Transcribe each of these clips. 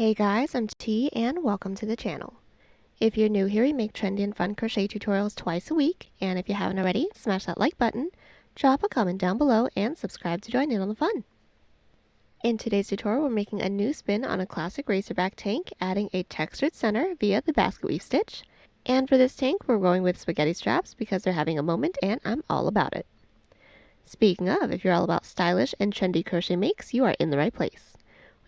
Hey guys, I'm T and welcome to the channel. If you're new here, we make trendy and fun crochet tutorials twice a week, and if you haven't already, smash that like button, drop a comment down below, and subscribe to join in on the fun. In today's tutorial, we're making a new spin on a classic Racerback tank, adding a textured center via the Basketweave stitch. And for this tank, we're going with spaghetti straps because they're having a moment and I'm all about it. Speaking of, if you're all about stylish and trendy crochet makes, you are in the right place.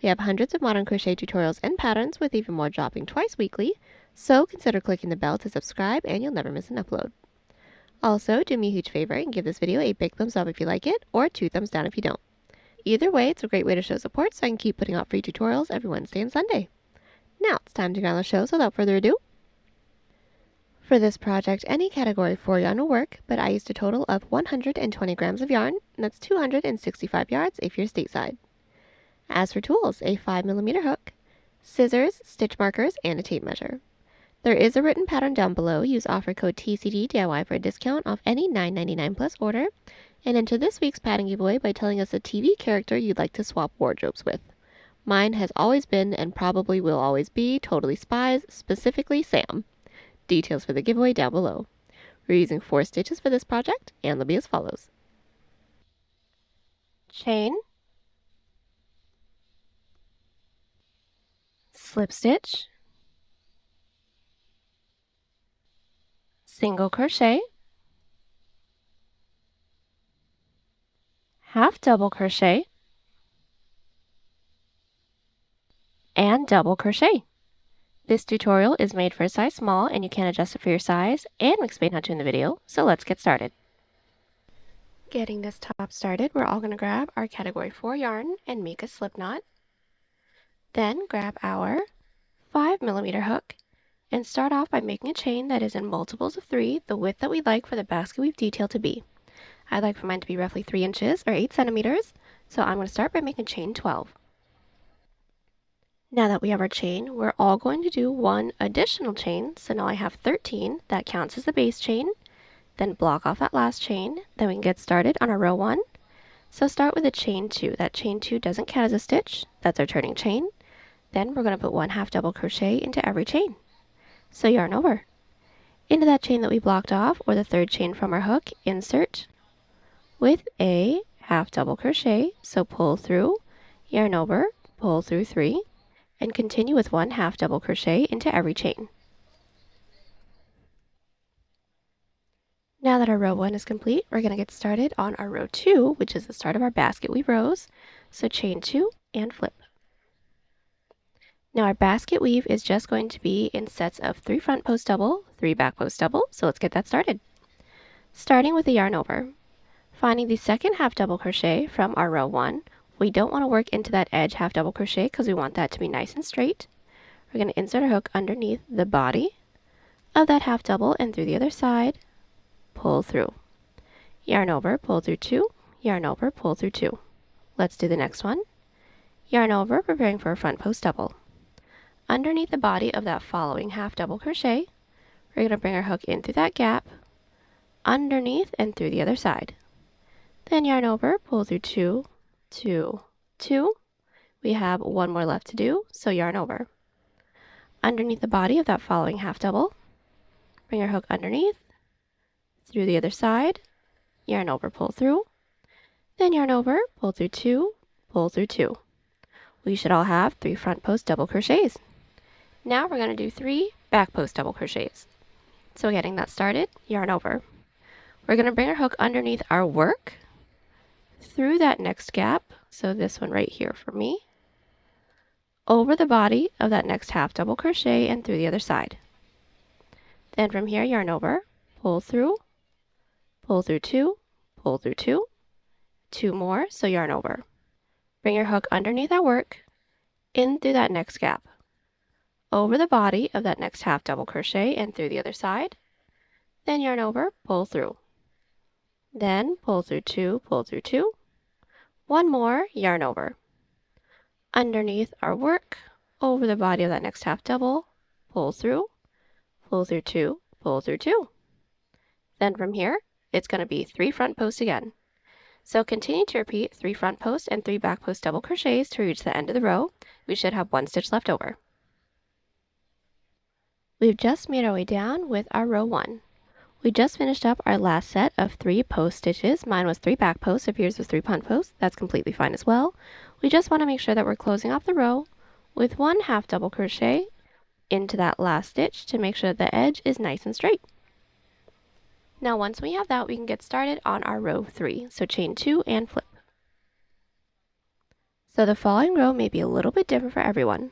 We have hundreds of modern crochet tutorials and patterns with even more dropping twice weekly, so consider clicking the bell to subscribe and you'll never miss an upload. Also, do me a huge favor and give this video a big thumbs up if you like it, or 2 thumbs down if you don't. Either way, it's a great way to show support so I can keep putting out free tutorials every Wednesday and Sunday. Now it's time to get on the show, so without further ado. For this project, any category 4 yarn will work, but I used a total of 120 grams of yarn, and that's 265 yards if you're stateside. As for tools, a 5mm hook, scissors, stitch markers, and a tape measure. There is a written pattern down below. Use offer code TCDDIY for a discount off any $9.99 plus order, and enter this week's pattern giveaway by telling us a TV character you'd like to swap wardrobes with. Mine has always been, and probably will always be, Totally Spies, specifically Sam. Details for the giveaway down below. We're using 4 stitches for this project, and they'll be as follows. Chain, slip stitch, single crochet, half double crochet, and double crochet. This tutorial is made for a size small and you can adjust it for your size, and we explain how to in the video, so let's get started. Getting this top started, we're all going to grab our category 4 yarn and make a slip knot. Then grab our 5mm hook and start off by making a chain that is in multiples of 3, the width that we'd like for the basket weave detail to be. I'd like for mine to be roughly 3 inches or 8 centimeters, so I'm going to start by making chain 12. Now that we have our chain, we're all going to do one additional chain, so now I have 13, that counts as the base chain. Then block off that last chain, then we can get started on our row 1. So start with a chain 2, that chain 2 doesn't count as a stitch, that's our turning chain. Then we're going to put 1 half double crochet into every chain. So yarn over. Into that chain that we blocked off, or the 3rd chain from our hook, insert with a half double crochet, so pull through, yarn over, pull through 3, and continue with 1 half double crochet into every chain. Now that our row 1 is complete, we're going to get started on our row 2, which is the start of our basket weave rows. So chain 2 and flip. Now our basket weave is just going to be in sets of 3 front post double, 3 back post double, so let's get that started. Starting with the yarn over. Finding the 2nd half double crochet from our row 1, we don't want to work into that edge half double crochet because we want that to be nice and straight. We're going to insert our hook underneath the body of that half double and through the other side, pull through. Yarn over, pull through 2, yarn over, pull through 2. Let's do the next one. Yarn over, preparing for a front post double. Underneath the body of that following half double crochet, we're going to bring our hook in through that gap, underneath and through the other side. Then yarn over, pull through 2, 2, 2. We have 1 more left to do, so yarn over. Underneath the body of that following half double, bring our hook underneath, through the other side, yarn over, pull through, then yarn over, pull through 2, pull through 2. We should all have 3 front post double crochets. Now we're going to do 3 back post double crochets. So getting that started, yarn over. We're going to bring our hook underneath our work, through that next gap, so this one right here for me, over the body of that next half double crochet and through the other side. Then from here, yarn over, pull through 2, pull through 2, 2 more, so yarn over. Bring your hook underneath that work, in through that next gap, over the body of that next half double crochet and through the other side, then yarn over, pull through. Then pull through 2, pull through 2, 1 more, yarn over. Underneath our work, over the body of that next half double, pull through 2, pull through 2. Then from here, it's going to be 3 front posts again. So continue to repeat 3 front post and 3 back post double crochets to reach the end of the row. We should have 1 stitch left over. We've just made our way down with our row 1. We just finished up our last set of 3 post stitches. Mine was 3 back posts, if yours was 3 front posts, that's completely fine as well. We just want to make sure that we're closing off the row with 1 half double crochet into that last stitch to make sure that the edge is nice and straight. Now once we have that, we can get started on our row 3. So chain 2 and flip. So the following row may be a little bit different for everyone.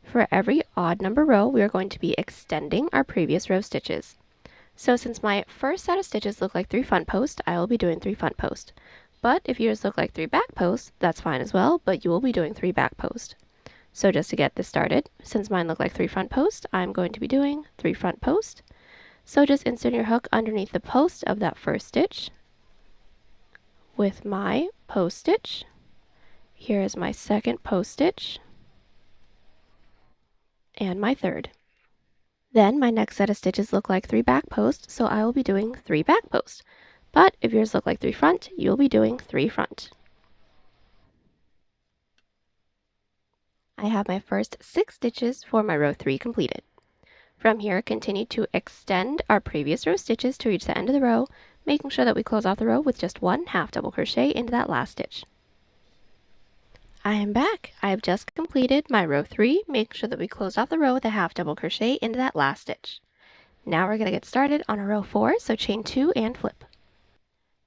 For every odd number row, we are going to be extending our previous row stitches. So since my first set of stitches look like 3 front posts, I will be doing 3 front posts. But if yours look like 3 back posts, that's fine as well, but you will be doing 3 back posts. So just to get this started, since mine look like 3 front posts, I'm going to be doing 3 front posts. So just insert your hook underneath the post of that first stitch with my post stitch. Here is my second post stitch and my third. Then my next set of stitches look like 3 back posts, so I will be doing 3 back posts. But if yours look like 3 front, you'll be doing 3 front. I have my first 6 stitches for my row 3 completed. From here, continue to extend our previous row stitches to reach the end of the row, making sure that we close off the row with just 1 half double crochet into that last stitch. I am back. I have just completed my row 3, making sure that we close off the row with a half double crochet into that last stitch. Now we're going to get started on a row 4, so chain 2 and flip.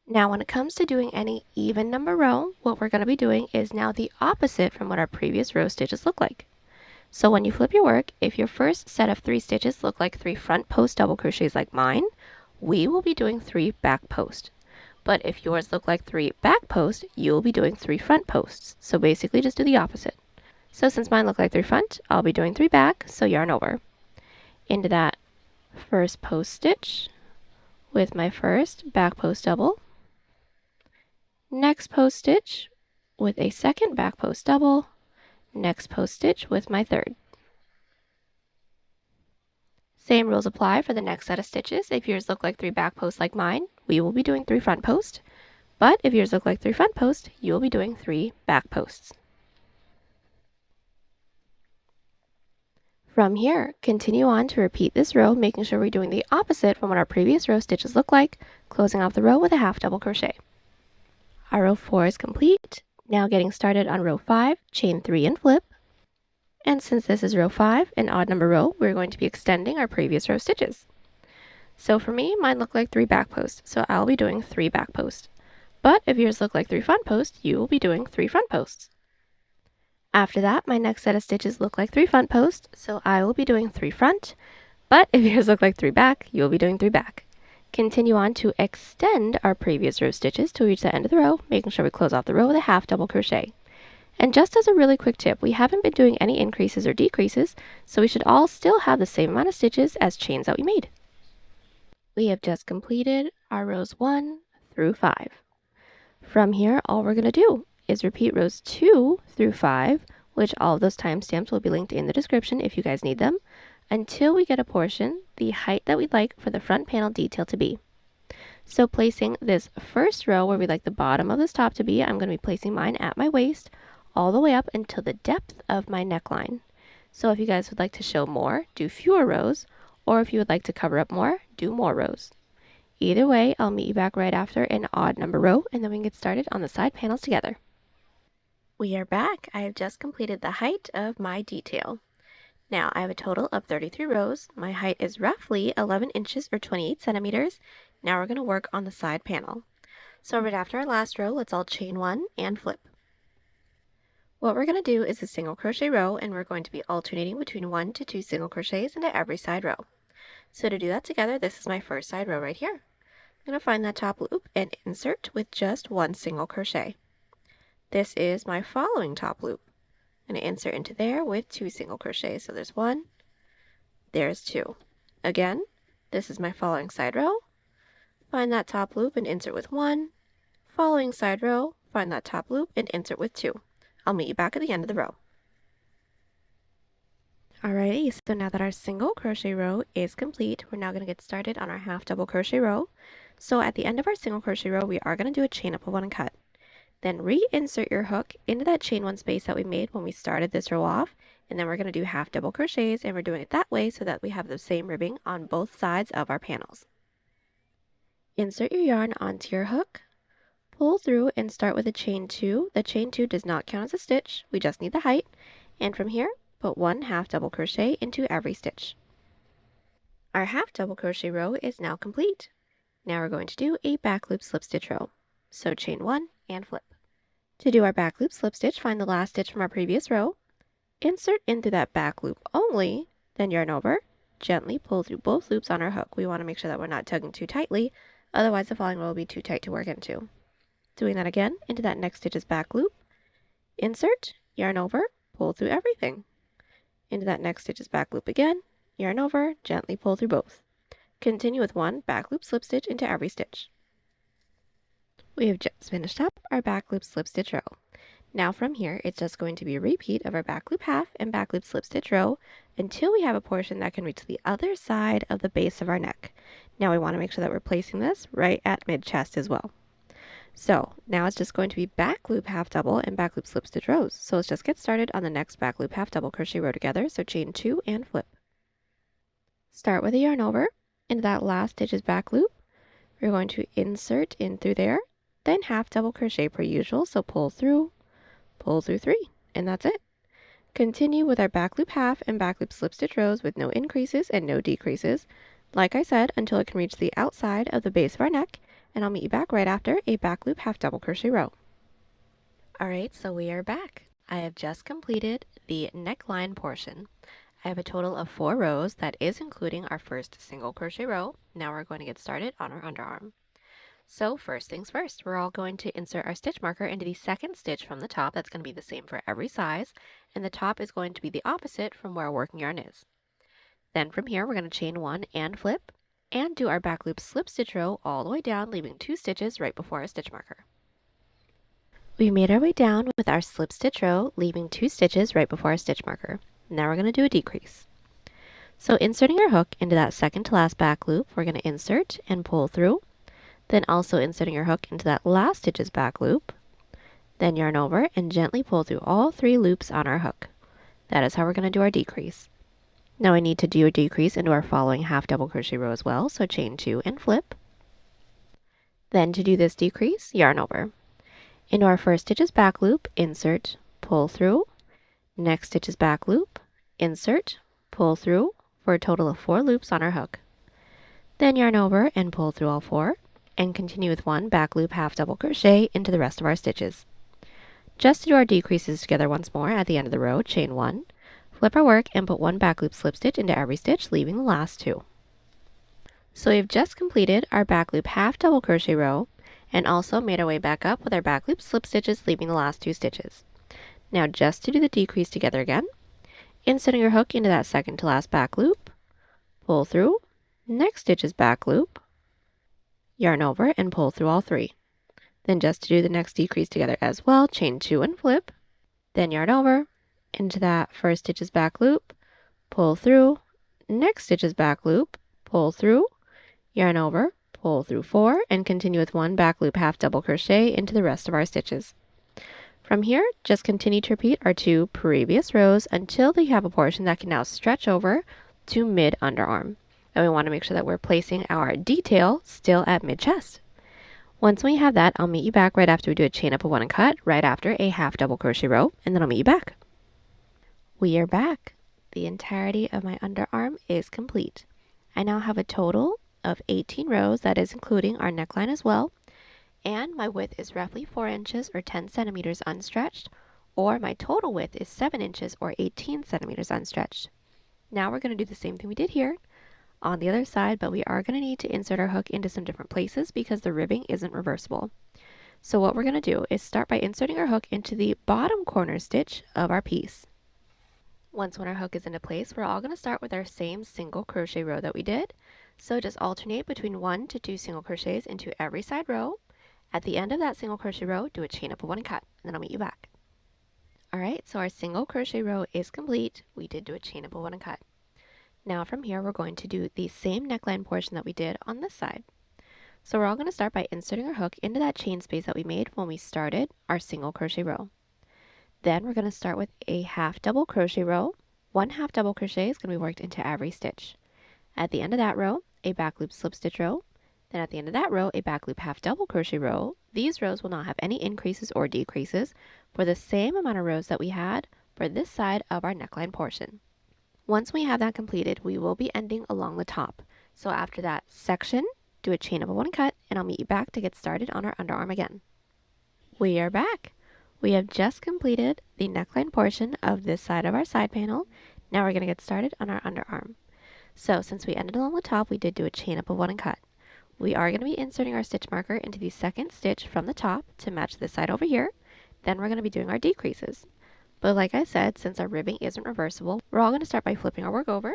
Now when it comes to doing any even number row, what we're going to be doing is now the opposite from what our previous row stitches look like. So when you flip your work, if your first set of 3 stitches look like 3 front post double crochets like mine, we will be doing 3 back posts. But if yours look like 3 back posts, you'll be doing 3 front posts. So basically just do the opposite. So since mine look like 3 front, I'll be doing 3 back, so yarn over. Into that first post stitch with my first back post double. Next post stitch with a second back post double. Next post stitch with my third. Same rules apply for the next set of stitches. If yours look like 3 back posts like mine, we will be doing 3 front posts. But if yours look like 3 front posts, you will be doing 3 back posts. From here, continue on to repeat this row, making sure we're doing the opposite from what our previous row stitches look like, closing off the row with a half double crochet. Our row 4 is complete. Now getting started on row 5, chain 3 and flip. And since this is row 5, an odd number row, we're going to be extending our previous row stitches. So for me, mine look like 3 back posts, so I'll be doing 3 back posts. But if yours look like 3 front posts, you will be doing 3 front posts. After that, my next set of stitches look like 3 front posts, so I will be doing 3 front. But if yours look like 3 back, you'll be doing 3 back. Continue on to extend our previous row stitches to reach the end of the row, making sure we close off the row with a half double crochet. And just as a really quick tip, we haven't been doing any increases or decreases, so we should all still have the same amount of stitches as chains that we made. We have just completed our rows 1 through 5. From here, all we're going to do is repeat rows 2 through 5, which all of those timestamps will be linked in the description if you guys need them, until we get a portion the height that we'd like for the front panel detail to be. So placing this first row where we like the bottom of this top to be, I'm going to be placing mine at my waist all the way up until the depth of my neckline. So if you guys would like to show more, do fewer rows, or if you would like to cover up more, do more rows. Either way, I'll meet you back right after an odd number row, and then we can get started on the side panels together. We are back. I have just completed the height of my detail. Now I have a total of 33 rows. My height is roughly 11 inches or 28 centimeters. Now we're going to work on the side panel. So right after our last row, let's all chain 1 and flip. What we're going to do is a single crochet row, and we're going to be alternating between 1 to 2 single crochets into every side row. So to do that together, this is my first side row right here. I'm going to find that top loop and insert with just 1 single crochet. This is my following top loop. I'm going to insert into there with 2 single crochets. So there's 1, there's 2. Again, this is my following side row. Find that top loop and insert with 1. Following side row, find that top loop and insert with 2. I'll meet you back at the end of the row. Alrighty, so now that our single crochet row is complete, we're now going to get started on our half double crochet row. So at the end of our single crochet row, we are going to do a chain up of 1 and cut. Then reinsert your hook into that chain one space that we made when we started this row off, and then we're going to do half double crochets, and we're doing it that way so that we have the same ribbing on both sides of our panels. Insert your yarn onto your hook, pull through and start with a chain 2. The chain 2 does not count as a stitch, we just need the height, and from here put one half double crochet into every stitch. Our half double crochet row is now complete. Now we're going to do a back loop slip stitch row. So chain 1 and flip. To do our back loop slip stitch, find the last stitch from our previous row, insert into that back loop only, then yarn over, gently pull through both loops on our hook. We want to make sure that we're not tugging too tightly, otherwise the following row will be too tight to work into. Doing that again into that next stitch's back loop, insert, yarn over, pull through everything. Into that next stitch's back loop again, yarn over, gently pull through both. Continue with one back loop slip stitch into every stitch. We have just finished up our back loop slip stitch row. Now from here, it's just going to be a repeat of our back loop half and back loop slip stitch row until we have a portion that can reach the other side of the base of our neck. Now we want to make sure that we're placing this right at mid-chest as well. So now it's just going to be back loop half double and back loop slip stitch rows. So let's just get started on the next back loop half double crochet row together. So chain 2 and flip. Start with a yarn over into that last stitch's back loop. We're going to insert in through there, then half double crochet per usual. So pull through 3, and that's it. Continue with our back loop half and back loop slip stitch rows with no increases and no decreases, like I said, until it can reach the outside of the base of our neck, and I'll meet you back right after a back loop half double crochet row. Alright, so we are back. I have just completed the neckline portion. I have a total of 4 rows, that is including our first single crochet row. Now we're going to get started on our underarm. So first things first, we're all going to insert our stitch marker into the second stitch from the top. That's going to be the same for every size, and the top is going to be the opposite from where our working yarn is. Then from here, we're going to chain 1 and flip, and do our back loop slip stitch row all the way down, leaving 2 stitches right before our stitch marker. We made our way down with our slip stitch row, leaving 2 stitches right before our stitch marker. Now we're going to do a decrease. So inserting our hook into that second to last back loop, we're going to insert and pull through, then also inserting our hook into that last stitch's back loop, then yarn over and gently pull through all 3 loops on our hook. That is how we're going to do our decrease. Now I need to do a decrease into our following half double crochet row as well, so chain 2 and flip. Then to do this decrease, yarn over. Into our first stitch's back loop, insert, pull through, next stitch's back loop, insert, pull through, for a total of 4 loops on our hook. Then yarn over and pull through all 4, and continue with 1 back loop half double crochet into the rest of our stitches. Just to do our decreases together once more at the end of the row, chain 1, flip our work and put 1 back loop slip stitch into every stitch, leaving the last 2. So we've just completed our back loop half double crochet row and also made our way back up with our back loop slip stitches, leaving the last 2 stitches. Now just to do the decrease together again, inserting your hook into that second to last back loop, pull through, next stitch's back loop, yarn over and pull through all 3. Then just to do the next decrease together as well, chain 2 and flip, then yarn over into that first stitch's back loop, pull through, next stitch's back loop, pull through, yarn over, pull through 4, and continue with 1 back loop half double crochet into the rest of our stitches. From here, just continue to repeat our 2 previous rows until you have a portion that can now stretch over to mid underarm. And we want to make sure that we're placing our detail still at mid-chest. Once we have that, I'll meet you back right after we do a chain up of 1 and cut, right after a half double crochet row, and then I'll meet you back. We are back. The entirety of my underarm is complete. I now have a total of 18 rows, that is including our neckline as well, and my width is roughly 4 inches or 10 centimeters unstretched, or my total width is 7 inches or 18 centimeters unstretched. Now we're going to do the same thing we did here on the other side, but we are going to need to insert our hook into some different places because the ribbing isn't reversible. So what we're going to do is start by inserting our hook into the bottom corner stitch of our piece. Once when our hook is into place, we're all going to start with our same single crochet row that we did. So just alternate between 1 to 2 single crochets into every side row. At the end of that single crochet row, do a chain up of 1 and cut, and then I'll meet you back. Alright, so our single crochet row is complete. We did do a chain up of 1 and cut. Now from here, we're going to do the same neckline portion that we did on this side. So we're all going to start by inserting our hook into that chain space that we made when we started our single crochet row. Then we're going to start with a half double crochet row. One half double crochet is going to be worked into every stitch. At the end of that row, a back loop slip stitch row. Then at the end of that row, a back loop half double crochet row. These rows will not have any increases or decreases for the same amount of rows that we had for this side of our neckline portion. Once we have that completed, we will be ending along the top. So after that section, do a chain up of 1 cut, and I'll meet you back to get started on our underarm again. We are back. We have just completed the neckline portion of this side of our side panel. Now we're going to get started on our underarm. So since we ended along the top, we did do a chain up of 1 and cut. We are going to be inserting our stitch marker into the second stitch from the top to match this side over here. Then we're going to be doing our decreases. But like I said, since our ribbing isn't reversible, we're all going to start by flipping our work over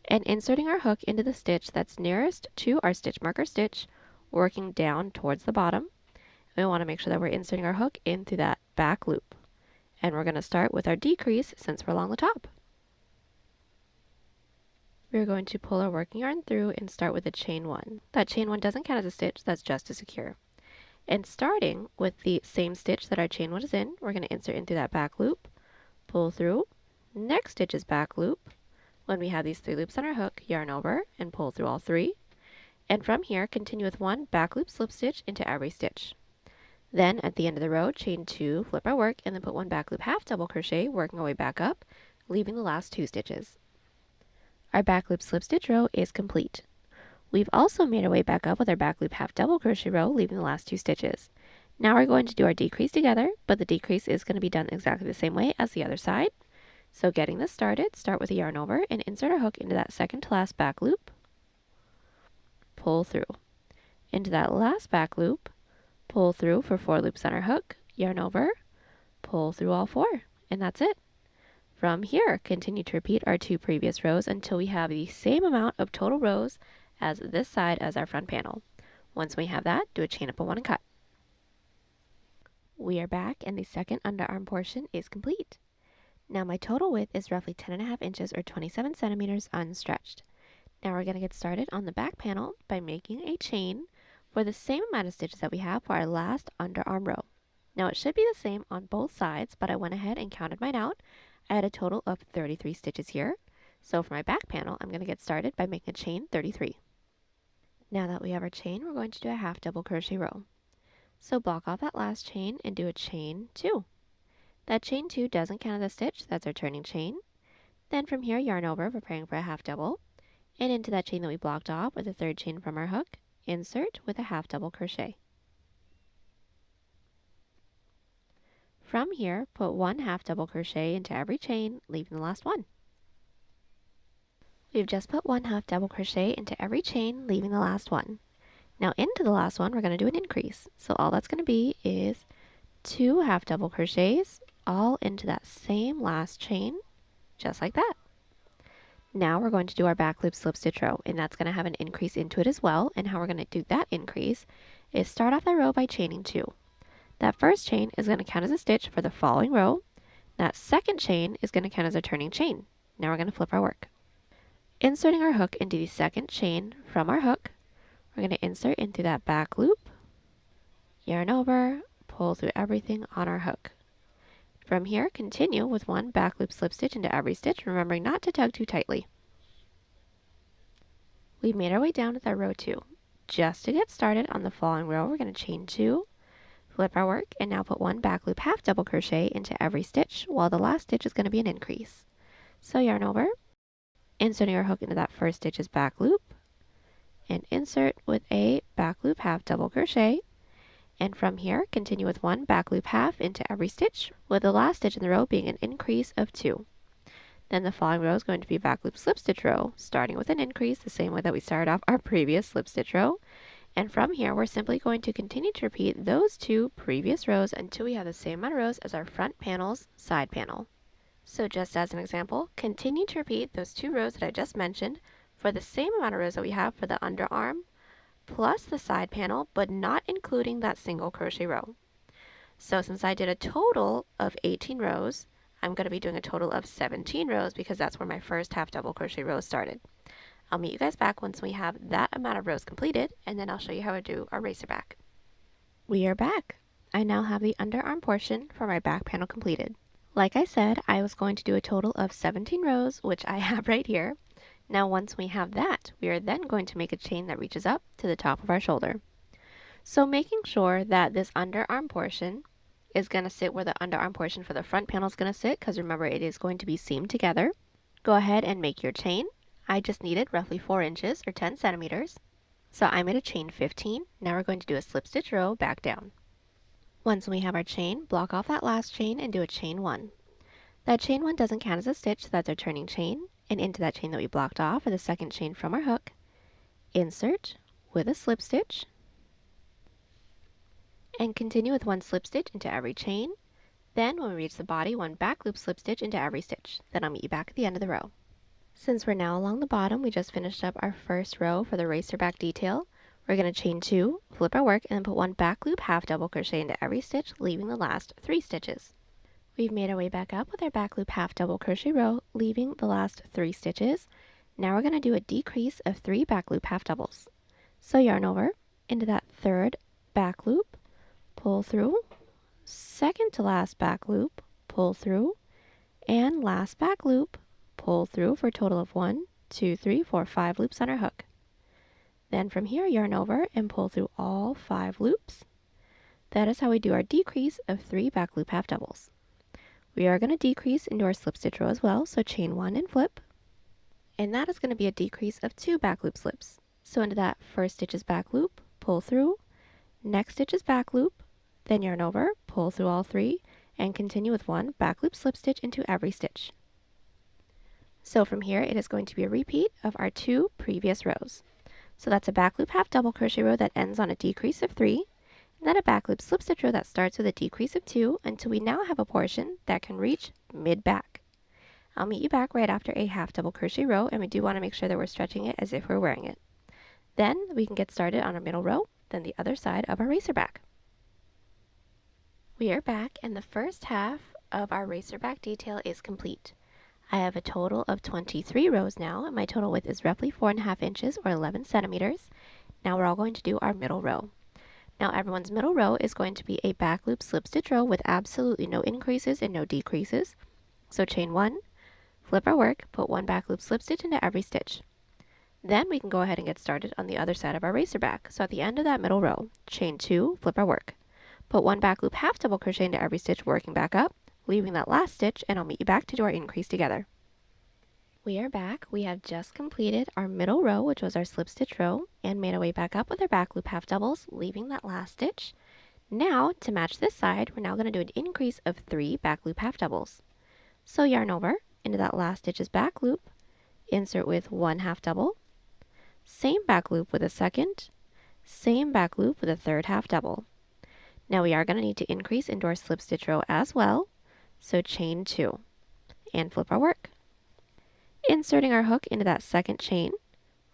and inserting our hook into the stitch that's nearest to our stitch marker stitch, working down towards the bottom. We want to make sure that we're inserting our hook into that back loop. And we're going to start with our decrease since we're along the top. We're going to pull our working yarn through and start with a chain 1. That chain 1 doesn't count as a stitch, that's just to secure. And starting with the same stitch that our chain 1 is in, we're going to insert into that back loop, pull through, next stitch is back loop. When we have these 3 loops on our hook, yarn over and pull through all 3. And from here, continue with 1 back loop slip stitch into every stitch. Then at the end of the row, chain 2, flip our work, and then put 1 back loop half double crochet, working our way back up, leaving the last 2 stitches. Our back loop slip stitch row is complete. We've also made our way back up with our back loop half double crochet row, leaving the last 2 stitches. Now we're going to do our decrease together, but the decrease is going to be done exactly the same way as the other side. So getting this started, start with a yarn over and insert our hook into that second to last back loop, pull through. Into that last back loop, pull through for 4 loops on our hook, yarn over, pull through all 4, and that's it. From here, continue to repeat our 2 previous rows until we have the same amount of total rows as this side as our front panel. Once we have that, do a chain up of 1 and cut. We are back and the second underarm portion is complete. Now my total width is roughly 10.5 inches or 27 centimeters unstretched. Now we're going to get started on the back panel by making a chain for the same amount of stitches that we have for our last underarm row. Now it should be the same on both sides, but I went ahead and counted mine out. I had a total of 33 stitches here. So for my back panel, I'm going to get started by making a chain 33. Now that we have our chain, we're going to do a half double crochet row. So block off that last chain and do a chain 2. That chain 2 doesn't count as a stitch, that's our turning chain. Then from here, yarn over, preparing for a half double, and into that chain that we blocked off with the 3rd chain from our hook, insert with a half double crochet. From here, put 1 half double crochet into every chain, leaving the last one. We've just put 1 half double crochet into every chain, leaving the last one. Now into the last one, we're going to do an increase. So all that's going to be is 2 half double crochets, all into that same last chain, just like that. Now we're going to do our back loop slip stitch row, and that's going to have an increase into it as well. And how we're going to do that increase is start off the row by chaining 2. That first chain is going to count as a stitch for the following row. That second chain is going to count as a turning chain. Now we're going to flip our work. Inserting our hook into the second chain from our hook, we're going to insert into that back loop, yarn over, pull through everything on our hook. From here, continue with 1 back loop slip stitch into every stitch, remembering not to tug too tightly. We've made our way down to that row 2. Just to get started on the following row, we're going to chain 2, flip our work, and now put 1 back loop half double crochet into every stitch, while the last stitch is going to be an increase. So yarn over, inserting our hook into that first stitch's back loop, and insert with a back loop half double crochet. And from here, continue with 1 back loop half into every stitch, with the last stitch in the row being an increase of 2. Then the following row is going to be back loop slip stitch row, starting with an increase the same way that we started off our previous slip stitch row. And from here, we're simply going to continue to repeat those 2 previous rows until we have the same amount of rows as our front panel's side panel. So just as an example, continue to repeat those 2 rows that I just mentioned for the same amount of rows that we have for the underarm, plus the side panel, but not including that single crochet row. So since I did a total of 18 rows, I'm going to be doing a total of 17 rows because that's where my first half double crochet row started. I'll meet you guys back once we have that amount of rows completed, and then I'll show you how to do our racerback. We are back. I now have the underarm portion for my back panel completed. Like I said, I was going to do a total of 17 rows, which I have right here. Now once we have that, we are then going to make a chain that reaches up to the top of our shoulder. So making sure that this underarm portion is going to sit where the underarm portion for the front panel is going to sit, because remember it is going to be seamed together. Go ahead and make your chain. I just needed roughly 4 inches or 10 centimeters. So I made a chain 15. Now we're going to do a slip stitch row back down. Once we have our chain, block off that last chain and do a chain 1. That chain 1 doesn't count as a stitch, so that's our turning chain. And into that chain that we blocked off, or the second chain from our hook, insert with a slip stitch, and continue with 1 slip stitch into every chain. Then when we reach the body, 1 back loop slip stitch into every stitch. Then I'll meet you back at the end of the row. Since we're now along the bottom, we just finished up our first row for the racerback detail. We're going to chain 2, flip our work, and then put 1 back loop half double crochet into every stitch, leaving the last 3 stitches. We've made our way back up with our back loop half double crochet row, leaving the last 3 stitches. Now we're going to do a decrease of 3 back loop half doubles. So yarn over into that third back loop, pull through, second to last back loop, pull through, and last back loop, pull through for a total of 1, 2, 3, 4, 5 loops on our hook. Then from here, yarn over and pull through all 5 loops. That is how we do our decrease of 3 back loop half doubles. We are going to decrease into our slip stitch row as well, so chain 1 and flip. And that is going to be a decrease of 2 back loop slips. So into that first stitch is back loop, pull through, next stitch is back loop, then yarn over, pull through all 3, and continue with 1 back loop slip stitch into every stitch. So from here, it is going to be a repeat of our 2 previous rows. So that's a back loop half double crochet row that ends on a decrease of 3, and then a back loop slip stitch row that starts with a decrease of 2 until we now have a portion that can reach mid-back. I'll meet you back right after a half double crochet row, and we do want to make sure that we're stretching it as if we're wearing it. Then we can get started on our middle row, then the other side of our racerback. We are back, and the first half of our racerback detail is complete. I have a total of 23 rows now, and my total width is roughly 4.5 inches or 11 centimeters. Now we're all going to do our middle row. Now everyone's middle row is going to be a back loop slip stitch row with absolutely no increases and no decreases. So chain 1, flip our work, put 1 back loop slip stitch into every stitch. Then we can go ahead and get started on the other side of our racerback. So at the end of that middle row, chain 2, flip our work, put 1 back loop half double crochet into every stitch, working back up, leaving that last stitch, and I'll meet you back to do our increase together. We are back. We have just completed our middle row, which was our slip stitch row, and made our way back up with our back loop half doubles, leaving that last stitch. Now, to match this side, we're now going to do an increase of 3 back loop half doubles. So yarn over into that last stitch's back loop, insert with 1 half double, same back loop with a second, same back loop with a third half double. Now we are going to need to increase into our slip stitch row as well, so chain 2, and flip our work. Inserting our hook into that second chain,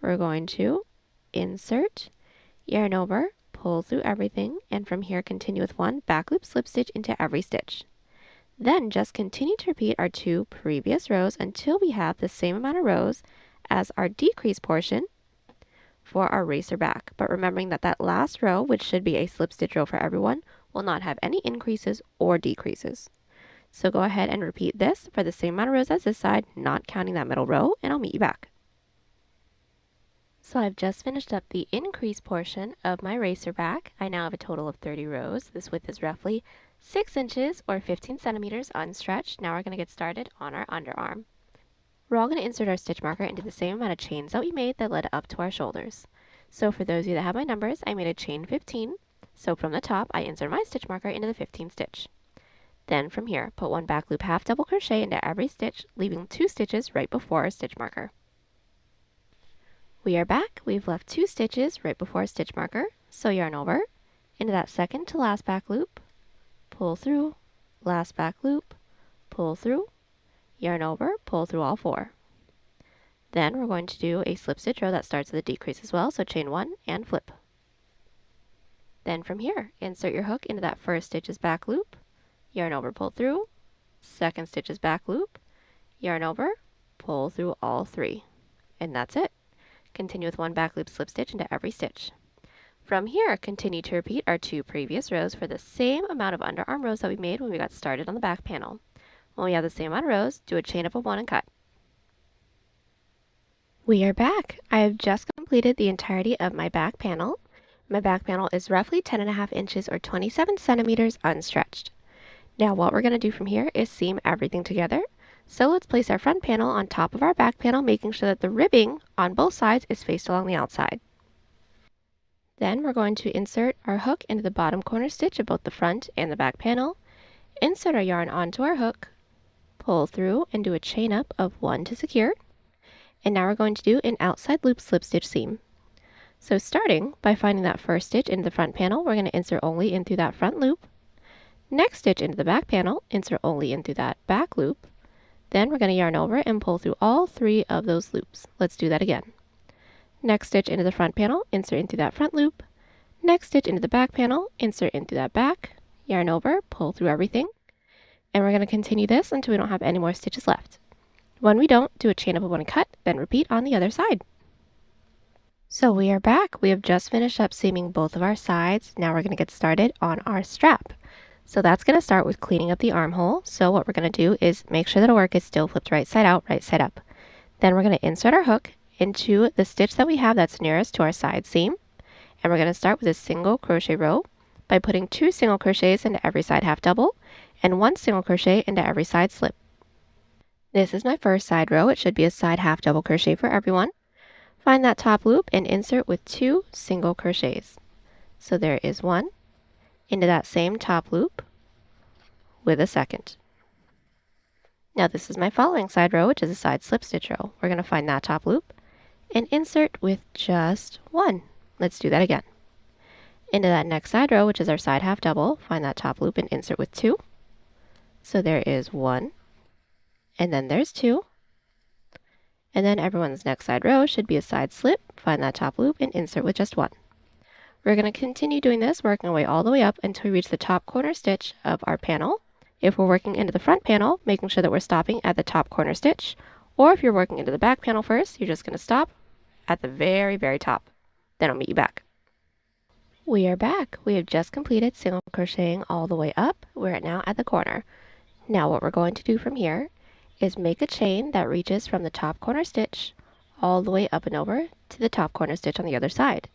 we're going to insert, yarn over, pull through everything, and from here continue with 1 back loop slip stitch into every stitch. Then just continue to repeat our 2 previous rows until we have the same amount of rows as our decrease portion for our racerback. But remembering that that last row, which should be a slip stitch row for everyone, will not have any increases or decreases. So go ahead and repeat this for the same amount of rows as this side, not counting that middle row, and I'll meet you back. So I've just finished up the increase portion of my racerback. I now have a total of 30 rows. This width is roughly 6 inches or 15 centimeters unstretched. Now we're going to get started on our underarm. We're all going to insert our stitch marker into the same amount of chains that we made that led up to our shoulders. So for those of you that have my numbers, I made a chain 15. So from the top, I insert my stitch marker into the 15th stitch. Then from here, put 1 back loop half double crochet into every stitch, leaving 2 stitches right before our stitch marker. We are back. We've left 2 stitches right before our stitch marker. So yarn over into that second to last back loop, pull through, last back loop, pull through, yarn over, pull through all 4. Then we're going to do a slip stitch row that starts with a decrease as well, so chain 1 and flip. Then from here, insert your hook into that first stitch's back loop, yarn over, pull through, second stitch's back loop, yarn over, pull through all 3. And that's it. continue with one back loop slip stitch into every stitch. From here, continue to repeat our 2 previous rows for the same amount of underarm rows that we made when we got started on the back panel. When we have the same amount of rows, do a chain up of 1 and cut. We are back. I have just completed the entirety of my back panel. My back panel is roughly 10.5 inches or 27 centimeters unstretched. Now what we're going to do from here is seam everything together. So let's place our front panel on top of our back panel, making sure that the ribbing on both sides is faced along the outside. Then we're going to insert our hook into the bottom corner stitch of both the front and the back panel, insert our yarn onto our hook, pull through and do a chain up of 1 to secure. And now we're going to do an outside loop slip stitch seam. So starting by finding that first stitch into the front panel, we're going to insert only in through that front loop. Next stitch into the back panel, insert only in through that back loop. Then we're going to yarn over and pull through all 3 of those loops. Let's do that again. Next stitch into the front panel, insert into that front loop. Next stitch into the back panel, insert into that back, yarn over, pull through everything. And we're going to continue this until we don't have any more stitches left. When we don't, do a chain up of 1 and cut, then repeat on the other side. So we are back. We have just finished up seaming both of our sides. Now we're going to get started on our strap. So that's going to start with cleaning up the armhole. So what we're going to do is make sure that our work is still flipped right side out, right side up. Then we're going to insert our hook into the stitch that we have that's nearest to our side seam. And we're going to start with a single crochet row by putting 2 single crochets into every side half double and 1 single crochet into every side slip. This is my first side row. It should be a side half double crochet for everyone. Find that top loop and insert with 2 single crochets. So there is 1 into that same top loop with a second. Now this is my following side row, which is a side slip stitch row. We're going to find that top loop and insert with just 1. Let's do that again. Into that next side row, which is our side half double, find that top loop and insert with 2. So there is 1, and then there's 2. And then everyone's next side row should be a side slip, find that top loop and insert with just 1. We're going to continue doing this, working our way all the way up until we reach the top corner stitch of our panel. If we're working into the front panel, making sure that we're stopping at the top corner stitch, or if you're working into the back panel first, you're just going to stop at the very, very top. Then I'll meet you back. We are back. We have just completed single crocheting all the way up. We're now at the corner. Now what we're going to do from here is make a chain that reaches from the top corner stitch all the way up and over to the top corner stitch on the other side.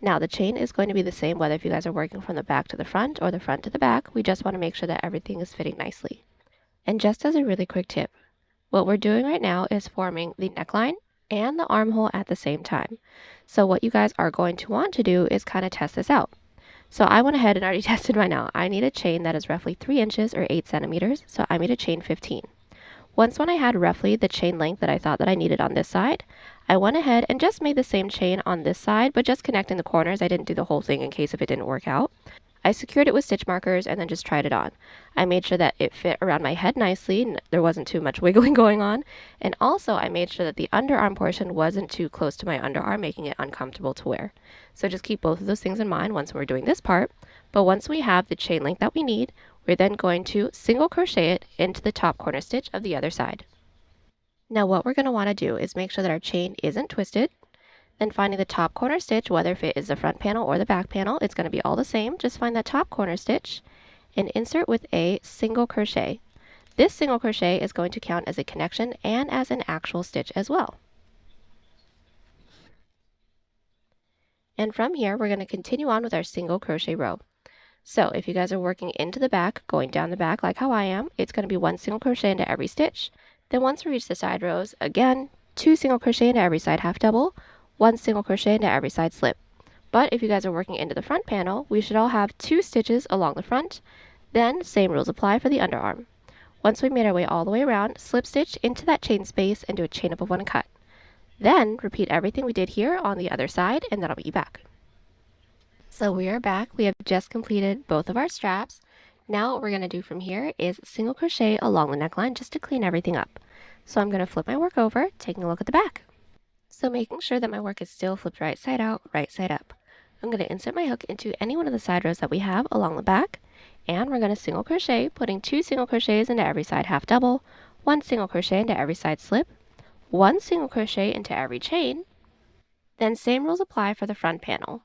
Now the chain is going to be the same whether if you guys are working from the back to the front or the front to the back. We just want to make sure that everything is fitting nicely. And just as a really quick tip, what we're doing right now is forming the neckline and the armhole at the same time. So what you guys are going to want to do is kind of test this out. So I went ahead and already tested mine out. I need a chain that is roughly 3 inches or 8 centimeters, so I made a chain 15. Once when I had roughly the chain length that I thought that I needed on this side, I went ahead and just made the same chain on this side, but just connecting the corners. I didn't do the whole thing in case if it didn't work out. I secured it with stitch markers and then just tried it on. I made sure that it fit around my head nicely, and there wasn't too much wiggling going on. And also I made sure that the underarm portion wasn't too close to my underarm, making it uncomfortable to wear. So just keep both of those things in mind once we're doing this part. But once we have the chain length that we need, we're then going to single crochet it into the top corner stitch of the other side. Now what we're going to want to do is make sure that our chain isn't twisted. Then finding the top corner stitch, whether if it is the front panel or the back panel, it's going to be all the same. Just find that top corner stitch and insert with a single crochet. This single crochet is going to count as a connection and as an actual stitch as well. And from here, we're going to continue on with our single crochet row. So if you guys are working into the back, going down the back like how I am, it's going to be 1 single crochet into every stitch. Then once we reach the side rows, again, 2 single crochet into every side half double, 1 single crochet into every side slip. But if you guys are working into the front panel, we should all have 2 stitches along the front. Then same rules apply for the underarm. Once we made our way all the way around, slip stitch into that chain space and do a chain up of 1 and cut. Then repeat everything we did here on the other side, and then I'll meet you back. So we are back. We have just completed both of our straps. Now what we're going to do from here is single crochet along the neckline just to clean everything up. So I'm going to flip my work over, taking a look at the back. So making sure that my work is still flipped right side out, right side up. I'm going to insert my hook into any one of the side rows that we have along the back, and we're going to single crochet, putting 2 single crochets into every side half double, 1 single crochet into every side slip, 1 single crochet into every chain, Then same rules apply for the front panel.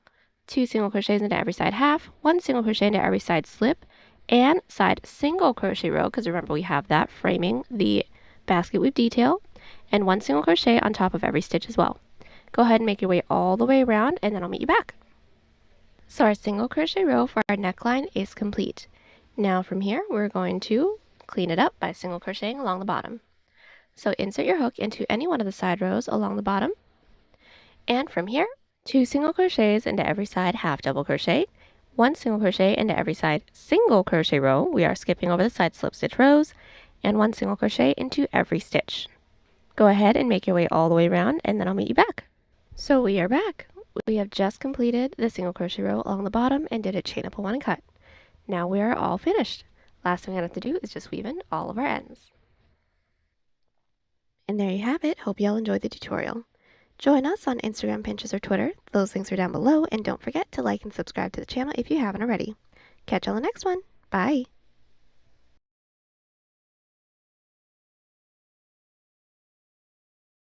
2 single crochets into every side half, 1 single crochet into every side slip, and side single crochet row, because remember we have that framing the basket weave detail, and 1 single crochet on top of every stitch as well. Go ahead and make your way all the way around, and then I'll meet you back. So our single crochet row for our neckline is complete. Now from here, we're going to clean it up by single crocheting along the bottom. So insert your hook into any one of the side rows along the bottom, and from here, 2 single crochets into every side half double crochet, 1 single crochet into every side single crochet row, we are skipping over the side slip stitch rows, and 1 single crochet into every stitch. Go ahead and make your way all the way around, and then I'll meet you back. So we are back. We have just completed the single crochet row along the bottom and did a chain up a 1 and cut. Now we are all finished. Last thing we have to do is just weave in all of our ends. And there you have it. Hope you all enjoyed the tutorial. Join us on Instagram, Pinterest, or Twitter. Those links are down below, and don't forget to like and subscribe to the channel if you haven't already. Catch you on the next one. Bye!